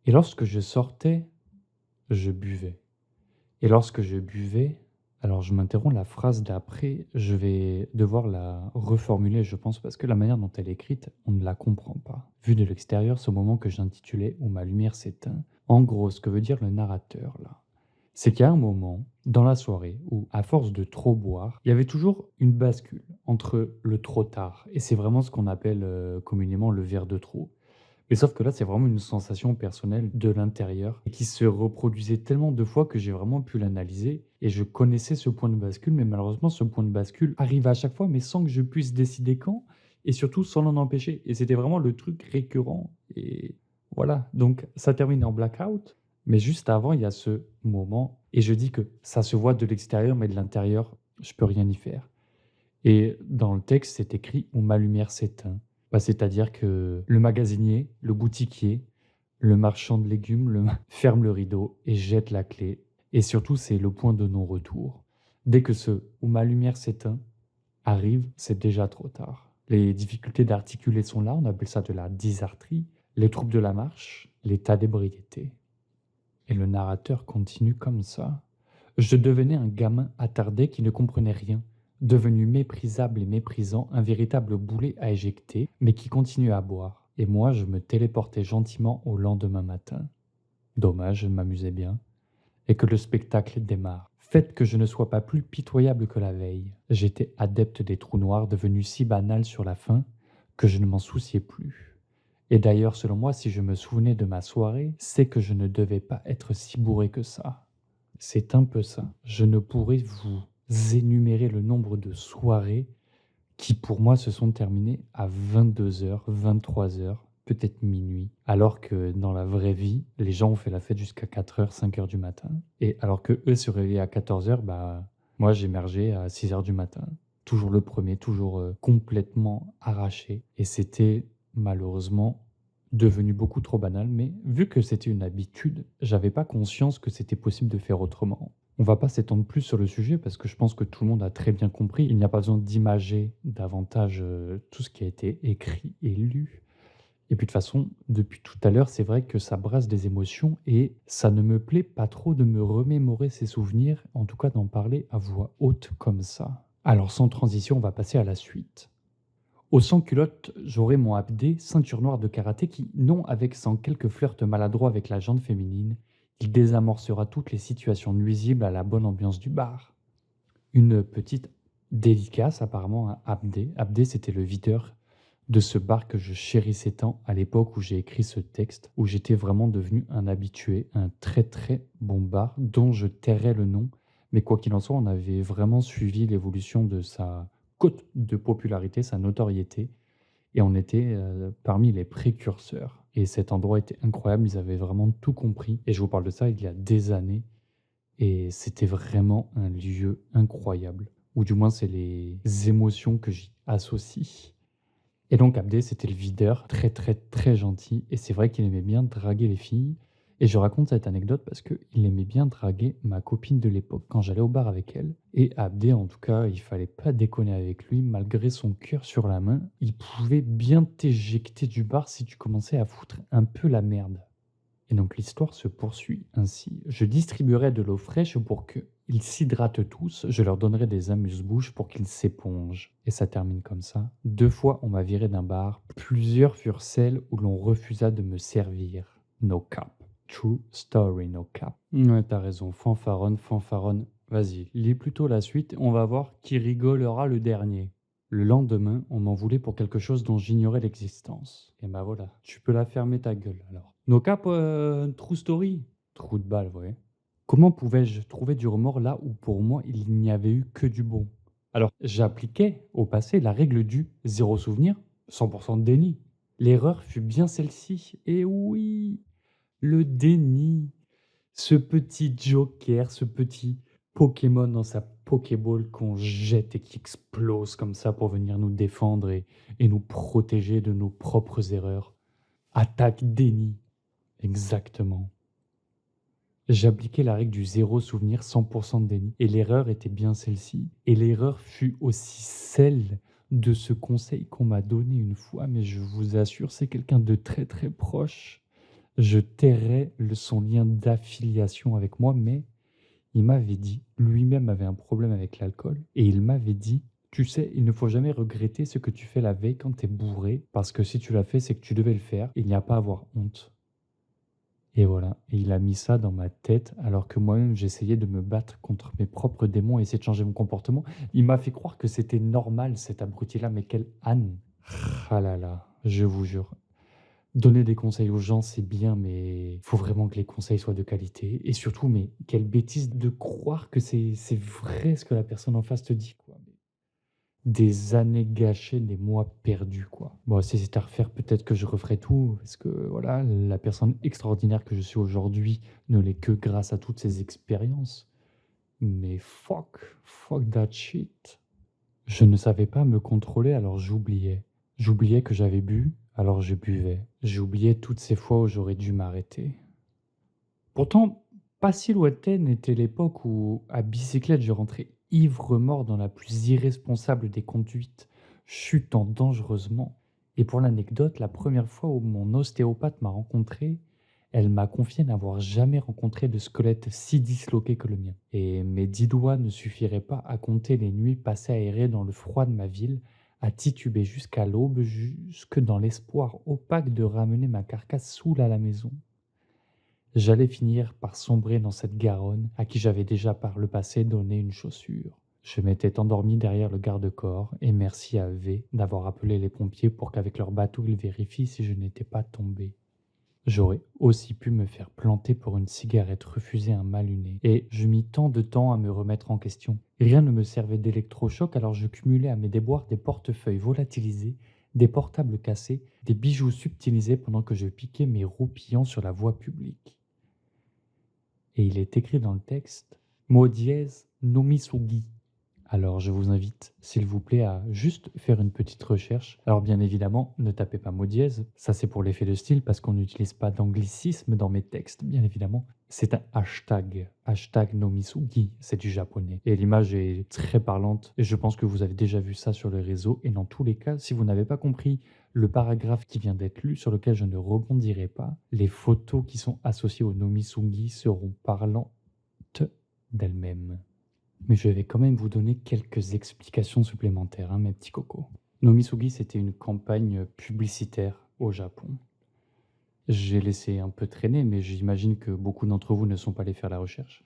Et lorsque je sortais, je buvais. Et lorsque je buvais, alors je m'interromps, la phrase d'après, je vais devoir la reformuler, je pense, parce que la manière dont elle est écrite, on ne la comprend pas. Vu de l'extérieur, ce moment que j'intitulais Où ma lumière s'éteint, en gros, ce que veut dire le narrateur là, c'est qu'il y a un moment dans la soirée où, à force de trop boire, il y avait toujours une bascule entre le trop tard, et c'est vraiment ce qu'on appelle communément le verre de trop. Mais sauf que là, c'est vraiment une sensation personnelle de l'intérieur et qui se reproduisait tellement de fois que j'ai vraiment pu l'analyser et je connaissais ce point de bascule, mais malheureusement, ce point de bascule arrive à chaque fois, mais sans que je puisse décider quand et surtout sans l'en empêcher. Et c'était vraiment le truc récurrent. Et voilà, donc ça termine en blackout, mais juste avant, il y a ce moment et je dis que ça se voit de l'extérieur, mais de l'intérieur, je peux rien y faire. Et dans le texte, c'est écrit où ma lumière s'éteint. Bah, c'est-à-dire que le magasinier, le boutiquier, le marchand de légumes ferme le rideau et jette la clé. Et surtout, c'est le point de non-retour. Dès que ce où ma lumière s'éteint arrive, c'est déjà trop tard. Les difficultés d'articuler sont là, on appelle ça de la dysarthrie, les troubles de la marche, l'état d'ébriété. Et le narrateur continue comme ça. Je devenais un gamin attardé qui ne comprenait rien, devenu méprisable et méprisant, un véritable boulet à éjecter, mais qui continuait à boire. Et moi, je me téléportais gentiment au lendemain matin. Dommage, je m'amusais bien. Et que le spectacle démarre. Faites que je ne sois pas plus pitoyable que la veille. J'étais adepte des trous noirs, devenu si banal sur la fin que je ne m'en souciais plus. Et d'ailleurs, selon moi, si je me souvenais de ma soirée, c'est que je ne devais pas être si bourré que ça. C'est un peu ça. Je ne pourrais vous énumérer le nombre de soirées qui, pour moi, se sont terminées à 22h, 23h, peut-être minuit. Alors que dans la vraie vie, les gens ont fait la fête jusqu'à 4h, 5h du matin. Et alors que eux se réveillaient à 14h, bah, moi j'émergeais à 6h du matin. Toujours le premier, toujours complètement arraché. Et c'était malheureusement devenu beaucoup trop banal, mais vu que c'était une habitude, j'avais pas conscience que c'était possible de faire autrement. On va pas s'étendre plus sur le sujet parce que je pense que tout le monde a très bien compris. Il n'y a pas besoin d'imager davantage tout ce qui a été écrit et lu. Et puis de toute façon, depuis tout à l'heure, c'est vrai que ça brasse des émotions et ça ne me plaît pas trop de me remémorer ces souvenirs, en tout cas d'en parler à voix haute comme ça. Alors sans transition, on va passer à la suite. Au sans-culotte, j'aurai mon abdé, ceinture noire de karaté qui, non avec sans quelques flirts maladroits avec la jante féminine, il désamorcera toutes les situations nuisibles à la bonne ambiance du bar. Une petite dédicace apparemment à Abdé. Abdé, c'était le videur de ce bar que je chérissais tant à l'époque où j'ai écrit ce texte, où j'étais vraiment devenu un habitué, un très très bon bar dont je tairais le nom. Mais quoi qu'il en soit, on avait vraiment suivi l'évolution de sa cote de popularité, sa notoriété, et on était parmi les précurseurs. Et cet endroit était incroyable, ils avaient vraiment tout compris. Et je vous parle de ça il y a des années. Et c'était vraiment un lieu incroyable. Ou du moins, c'est les émotions que j'y associe. Et donc Abdé, c'était le videur, très très très gentil. Et c'est vrai qu'il aimait bien draguer les filles. Et je raconte cette anecdote parce qu'il aimait bien draguer ma copine de l'époque quand j'allais au bar avec elle. Et Abdé, en tout cas, il fallait pas déconner avec lui. Malgré son cœur sur la main, il pouvait bien t'éjecter du bar si tu commençais à foutre un peu la merde. Et donc l'histoire se poursuit ainsi. Je distribuerai de l'eau fraîche pour qu'ils s'hydratent tous. Je leur donnerai des amuse-bouches pour qu'ils s'épongent. Et ça termine comme ça. 2 fois, on m'a viré d'un bar. Plusieurs furent celles où l'on refusa de me servir. No cap. True story, no cap. Ouais, t'as raison. Fanfaronne, fanfaronne. Vas-y, lis plutôt la suite, on va voir qui rigolera le dernier. Le lendemain, on m'en voulait pour quelque chose dont j'ignorais l'existence. Et bah voilà, tu peux la fermer ta gueule alors. No cap, true story. Trou de balle, ouais. Comment pouvais-je trouver du remords là où pour moi il n'y avait eu que du bon? Alors, j'appliquais au passé la règle du zéro souvenir, 100% de déni. L'erreur fut bien celle-ci. Et oui, le déni. Ce petit joker, ce petit Pokémon dans sa Pokéball qu'on jette et qui explose comme ça pour venir nous défendre et nous protéger de nos propres erreurs. Attaque déni. Exactement. J'appliquais la règle du zéro souvenir, 100% de déni. Et l'erreur était bien celle-ci. Et l'erreur fut aussi celle de ce conseil qu'on m'a donné une fois, mais je vous assure, c'est quelqu'un de très très proche. Je tairais son lien d'affiliation avec moi, mais il m'avait dit, lui-même avait un problème avec l'alcool, et il m'avait dit, tu sais, il ne faut jamais regretter ce que tu fais la veille quand tu es bourré, parce que si tu l'as fait, c'est que tu devais le faire, il n'y a pas à avoir honte. Et voilà, et il a mis ça dans ma tête, alors que moi-même j'essayais de me battre contre mes propres démons et essayer de changer mon comportement. Il m'a fait croire que c'était normal cet abruti-là, mais quelle âne. Ah là là, je vous jure. Donner des conseils aux gens, c'est bien, mais il faut vraiment que les conseils soient de qualité. Et surtout, mais quelle bêtise de croire que c'est vrai ce que la personne en face te dit, quoi. Des années gâchées, des mois perdus, quoi. Bon, si c'était à refaire, peut-être que je referais tout, parce que voilà, la personne extraordinaire que je suis aujourd'hui ne l'est que grâce à toutes ces expériences. Mais fuck that shit. Je ne savais pas me contrôler, alors j'oubliais. J'oubliais que j'avais bu, alors je buvais. J'oubliais toutes ces fois où j'aurais dû m'arrêter. Pourtant, pas si lointaine était l'époque où, à bicyclette, je rentrais ivre-mort dans la plus irresponsable des conduites, chutant dangereusement. Et pour l'anecdote, la première fois où mon ostéopathe m'a rencontré, elle m'a confié n'avoir jamais rencontré de squelette si disloqué que le mien. Et mes 10 doigts ne suffiraient pas à compter les nuits passées à errer dans le froid de ma ville, à tituber jusqu'à l'aube, jusque dans l'espoir opaque de ramener ma carcasse saoule à la maison. J'allais finir par sombrer dans cette Garonne à qui j'avais déjà par le passé donné une chaussure. Je m'étais endormi derrière le garde-corps et merci à V d'avoir appelé les pompiers pour qu'avec leur bateau ils vérifient si je n'étais pas tombé. J'aurais aussi pu me faire planter pour une cigarette refusée un maluné, et je mis tant de temps à me remettre en question. Rien ne me servait d'électrochoc, alors je cumulais à mes déboires des portefeuilles volatilisés, des portables cassés, des bijoux subtilisés pendant que je piquais mes roupillants sur la voie publique. Et il est écrit dans le texte mot dièse nomisugi. Alors je vous invite, s'il vous plaît, à juste faire une petite recherche. Alors bien évidemment, ne tapez pas mot dièse, ça c'est pour l'effet de style parce qu'on n'utilise pas d'anglicisme dans mes textes, bien évidemment. C'est un hashtag, hashtag nomisugi, c'est du japonais. Et l'image est très parlante et je pense que vous avez déjà vu ça sur les réseaux. Et dans tous les cas, si vous n'avez pas compris le paragraphe qui vient d'être lu, sur lequel je ne rebondirai pas, les photos qui sont associées au nomisugi seront parlantes d'elles-mêmes. Mais je vais quand même vous donner quelques explications supplémentaires, hein, mes petits cocos. Nomisugi, c'était une campagne publicitaire au Japon. J'ai laissé un peu traîner, mais j'imagine que beaucoup d'entre vous ne sont pas allés faire la recherche.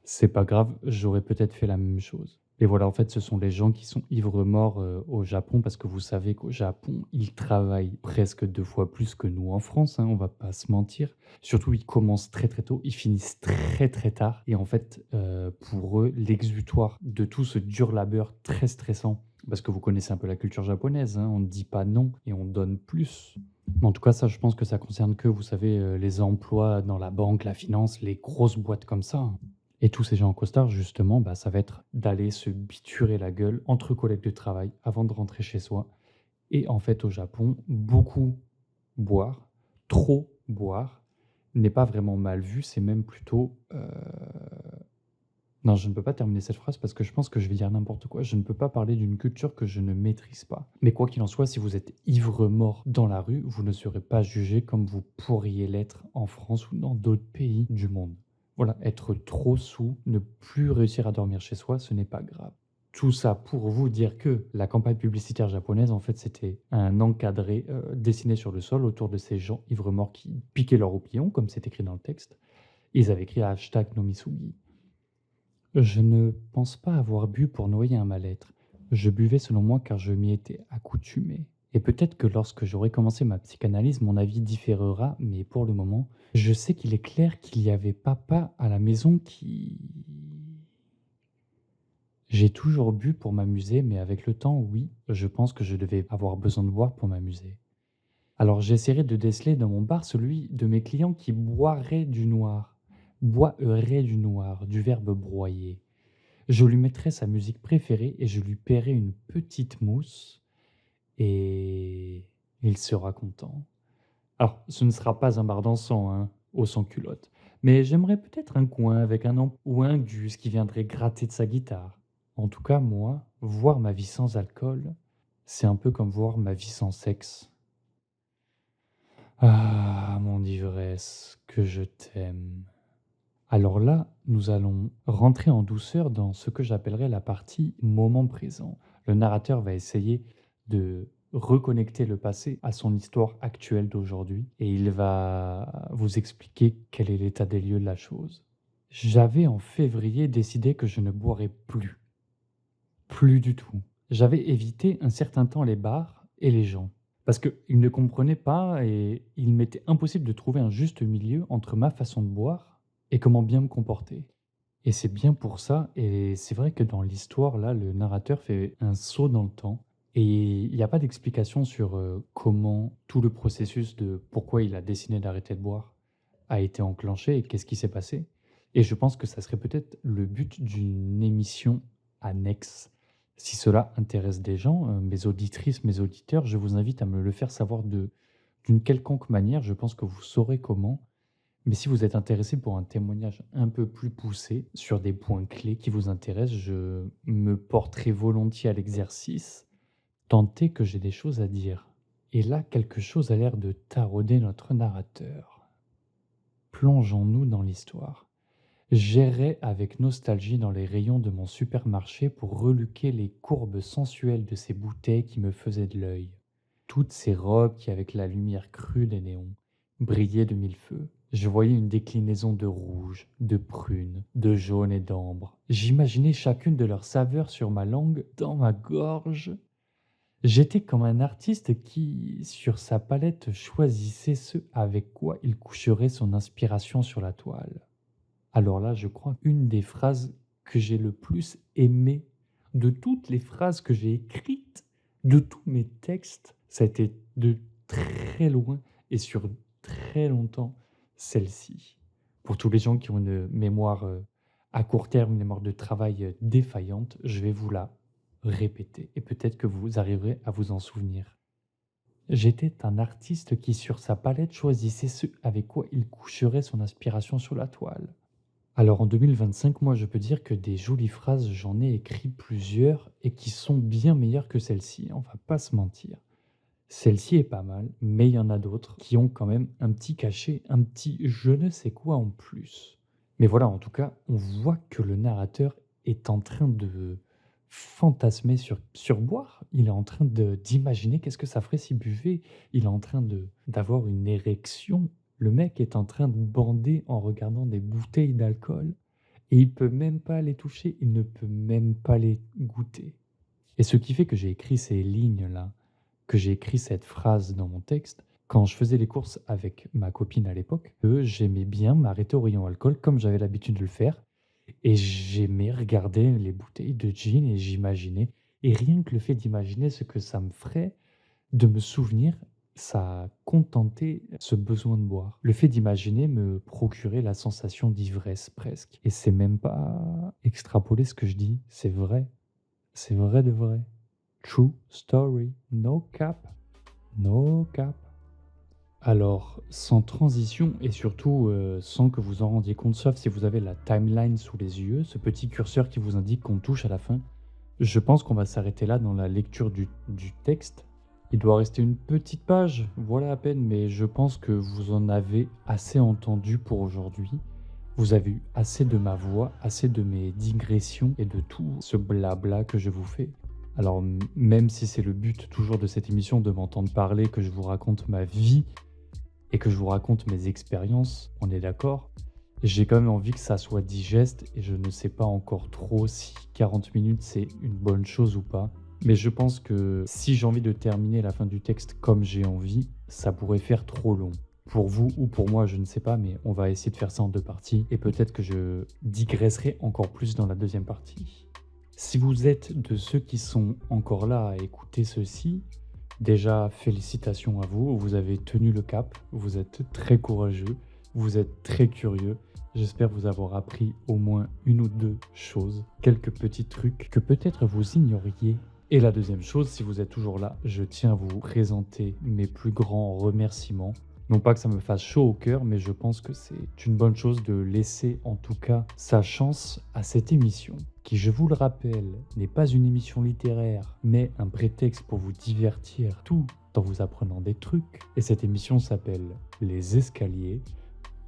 C'est pas grave, j'aurais peut-être fait la même chose. Et voilà, en fait, ce sont les gens qui sont ivres-morts au Japon, parce que vous savez qu'au Japon, ils travaillent presque 2 fois plus que nous en France, hein, on va pas se mentir. Surtout, ils commencent très très tôt, ils finissent très très tard. Et en fait, pour eux, l'exutoire de tout ce dur labeur très stressant, parce que vous connaissez un peu la culture japonaise, hein, on ne dit pas non et on donne plus. Mais en tout cas, ça, je pense que ça concerne que, vous savez, les emplois dans la banque, la finance, les grosses boîtes comme ça, hein. Et tous ces gens en costard, justement, bah, ça va être d'aller se biturer la gueule entre collègues de travail avant de rentrer chez soi. Et en fait, au Japon, beaucoup boire, trop boire, n'est pas vraiment mal vu, c'est même plutôt... Non, je ne peux pas terminer cette phrase parce que je pense que je vais dire n'importe quoi. Je ne peux pas parler d'une culture que je ne maîtrise pas. Mais quoi qu'il en soit, si vous êtes ivre-mort dans la rue, vous ne serez pas jugé comme vous pourriez l'être en France ou dans d'autres pays du monde. Voilà, être trop saoul, ne plus réussir à dormir chez soi, ce n'est pas grave. Tout ça pour vous dire que la campagne publicitaire japonaise, en fait, c'était un encadré dessiné sur le sol autour de ces gens ivres-morts qui piquaient leur opinion, comme c'est écrit dans le texte. Ils avaient écrit hashtag Nomisugi. Je ne pense pas avoir bu pour noyer un mal-être. Je buvais selon moi car je m'y étais accoutumé. Et peut-être que lorsque j'aurai commencé ma psychanalyse, mon avis différera, mais pour le moment, je sais qu'il est clair qu'il y avait papa à la maison qui... J'ai toujours bu pour m'amuser, mais avec le temps, oui, je pense que je devais avoir besoin de boire pour m'amuser. Alors j'essaierai de déceler dans mon bar celui de mes clients qui boirait du noir. Boirait du noir, du verbe broyer. Je lui mettrai sa musique préférée et je lui paierai une petite mousse et il sera content. Alors, ce ne sera pas un bar dansant, hein, au sans-culotte, mais j'aimerais peut-être un coin avec un amp ou un gus qui viendrait gratter de sa guitare. En tout cas, moi, voir ma vie sans alcool, c'est un peu comme voir ma vie sans sexe. Ah, mon ivresse, que je t'aime. Alors là, nous allons rentrer en douceur dans ce que j'appellerais la partie moment présent. Le narrateur va essayer de reconnecter le passé à son histoire actuelle d'aujourd'hui et il va vous expliquer quel est l'état des lieux de la chose. J'avais en février décidé que je ne boirais plus. Plus du tout. J'avais évité un certain temps les bars et les gens. Parce qu'ils ne comprenaient pas et il m'était impossible de trouver un juste milieu entre ma façon de boire et comment bien me comporter. Et c'est bien pour ça, et c'est vrai que dans l'histoire, là, le narrateur fait un saut dans le temps et il n'y a pas d'explication sur comment tout le processus de pourquoi il a décidé d'arrêter de boire a été enclenché et qu'est-ce qui s'est passé. Et je pense que ça serait peut-être le but d'une émission annexe. Si cela intéresse des gens, mes auditrices, mes auditeurs, je vous invite à me le faire savoir d'une quelconque manière. Je pense que vous saurez comment. Mais si vous êtes intéressé pour un témoignage un peu plus poussé sur des points clés qui vous intéressent, je me porterai volontiers à l'exercice. Tentez que j'ai des choses à dire. Et là, quelque chose a l'air de tarauder notre narrateur. Plongeons-nous dans l'histoire. J'errais avec nostalgie dans les rayons de mon supermarché pour reluquer les courbes sensuelles de ces bouteilles qui me faisaient de l'œil. Toutes ces robes qui, avec la lumière crue des néons, brillaient de mille feux. Je voyais une déclinaison de rouge, de prune, de jaune et d'ambre. J'imaginais chacune de leurs saveurs sur ma langue, dans ma gorge. J'étais comme un artiste qui, sur sa palette, choisissait ce avec quoi il coucherait son inspiration sur la toile. Alors là, je crois une des phrases que j'ai le plus aimées de toutes les phrases que j'ai écrites, de tous mes textes, ça a été de très loin et sur très longtemps celle-ci. Pour tous les gens qui ont une mémoire à court terme, une mémoire de travail défaillante, je vais vous la répéter et peut-être que vous arriverez à vous en souvenir. J'étais un artiste qui, sur sa palette, choisissait ce avec quoi il coucherait son inspiration sur la toile. Alors en 2025, moi je peux dire que des jolies phrases, j'en ai écrit plusieurs et qui sont bien meilleures que celle-ci, on va pas se mentir. Celle-ci est pas mal, mais il y en a d'autres qui ont quand même un petit cachet, un petit je ne sais quoi en plus. Mais voilà, en tout cas, on voit que le narrateur est en train de fantasmer sur boire. Il est en train d'imaginer qu'est-ce que ça ferait s'il buvait. Il est en train d'avoir une érection. Le mec est en train de bander en regardant des bouteilles d'alcool et il peut même pas les toucher, il ne peut même pas les goûter. Et ce qui fait que j'ai écrit ces lignes-là, que j'ai écrit cette phrase dans mon texte, quand je faisais les courses avec ma copine à l'époque, que j'aimais bien m'arrêter au rayon alcool comme j'avais l'habitude de le faire. Et j'aimais regarder les bouteilles de gin et j'imaginais. Et rien que le fait d'imaginer ce que ça me ferait, de me souvenir, ça a contenté ce besoin de boire. Le fait d'imaginer me procurait la sensation d'ivresse presque. Et c'est même pas extrapoler ce que je dis, c'est vrai. C'est vrai de vrai. True story. No cap. No cap. Alors, sans transition et surtout sans que vous en rendiez compte, sauf si vous avez la timeline sous les yeux, ce petit curseur qui vous indique qu'on touche à la fin, je pense qu'on va s'arrêter là dans la lecture du texte. Il doit rester une petite page, voilà à peine, mais je pense que vous en avez assez entendu pour aujourd'hui. Vous avez eu assez de ma voix, assez de mes digressions et de tout ce blabla que je vous fais. Alors, même si c'est le but toujours de cette émission de m'entendre parler, que je vous raconte ma vie, et que je vous raconte mes expériences, on est d'accord. J'ai quand même envie que ça soit digeste et je ne sais pas encore trop si 40 minutes c'est une bonne chose ou pas. Mais je pense que si j'ai envie de terminer la fin du texte comme j'ai envie, ça pourrait faire trop long. Pour vous ou pour moi, je ne sais pas, mais on va essayer de faire ça en 2 parties et peut-être que je digresserai encore plus dans la deuxième partie. Si vous êtes de ceux qui sont encore là à écouter ceci, déjà félicitations à vous, vous avez tenu le cap, vous êtes très courageux, vous êtes très curieux. J'espère vous avoir appris au moins une ou deux choses, quelques petits trucs que peut-être vous ignoriez. Et la deuxième chose, si vous êtes toujours là, je tiens à vous présenter mes plus grands remerciements. Non pas que ça me fasse chaud au cœur, mais je pense que c'est une bonne chose de laisser en tout cas sa chance à cette émission, qui, je vous le rappelle, n'est pas une émission littéraire, mais un prétexte pour vous divertir tout en vous apprenant des trucs. Et cette émission s'appelle Les Escaliers.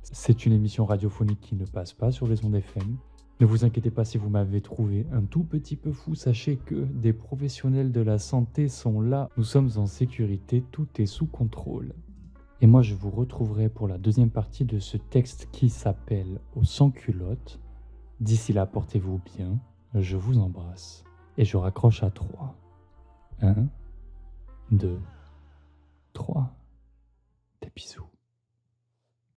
C'est une émission radiophonique qui ne passe pas sur les ondes FM. Ne vous inquiétez pas si vous m'avez trouvé un tout petit peu fou, sachez que des professionnels de la santé sont là. Nous sommes en sécurité, tout est sous contrôle. Et moi je vous retrouverai pour la deuxième partie de ce texte qui s'appelle Aux sans-culottes. D'ici là, portez-vous bien, je vous embrasse et je raccroche à 3. 1, 2, 3. Des bisous.